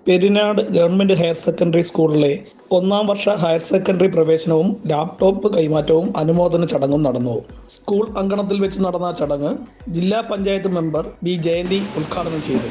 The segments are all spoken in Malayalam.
പെരിനാട് ഗവൺമെന്റ് ഹയർ സെക്കൻഡറി സ്കൂളിലെ 1ാം വർഷ ഹയർ സെക്കൻഡറി പ്രവേശനവും ലാപ്ടോപ്പ് കൈമാറ്റവും അനുമോദന ചടങ്ങും നടന്നു. സ്കൂൾ അങ്കണത്തിൽ വെച്ച് നടന്ന ചടങ്ങ് ജില്ലാ പഞ്ചായത്ത് മെമ്പർ ബി ജയന്തി ഉദ്ഘാടനം ചെയ്തു.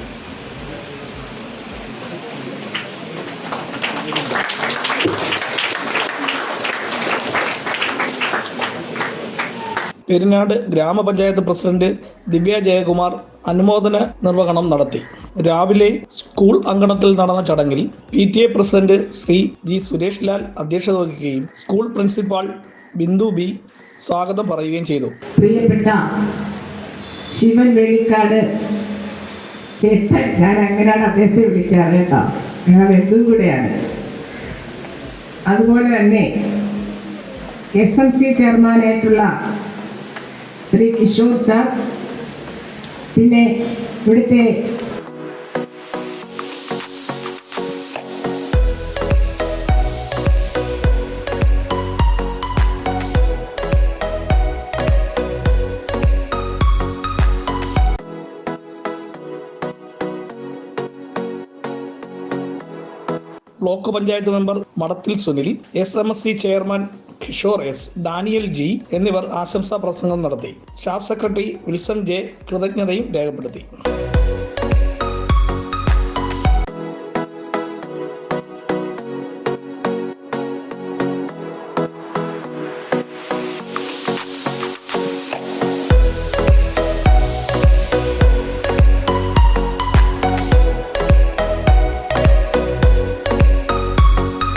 പെരിനാട് ഗ്രാമപഞ്ചായത്ത് പ്രസിഡന്റ് ദിവ്യ ജയകുമാർ അനുമോദന നിർവഹണം നടത്തി. രാവിലെ സ്കൂൾ അങ്കണത്തിൽ നടന്ന ചടങ്ങിൽ PTA president Shri G Suresh Lal അധ്യക്ഷത വഹിക്കുകയും സ്കൂൾ പ്രിൻസിപ്പാൾ ബിന്ദു ബി സ്വാഗതം പറയുകയും ചെയ്തു. പ്രിയപ്പെട്ട ശിവൻ വെളിക്കാട് ചേട്ടൻ, ഞാൻ അങ്ങനെയാണ് അദ്ദേഹത്തെ വിളിക്കാറ് കേട്ടോ, ഞങ്ങൾ ബന്ധുവും കൂടെയാണ്. അതുപോലെ തന്നെ SMC ചെയർമാനായിട്ടുള്ള ശ്രീ കിഷോർ സാർ, പിന്നെ ഇവിടുത്തെ block panchayat member Madathil Sunil, SMSC chairman Kishore S, Daniel G എന്നിവർ ആശംസാ പ്രസംഗം നടത്തി. സ്റ്റാഫ് സെക്രട്ടറി വിൽസൺ J കൃതജ്ഞതയും രേഖപ്പെടുത്തി.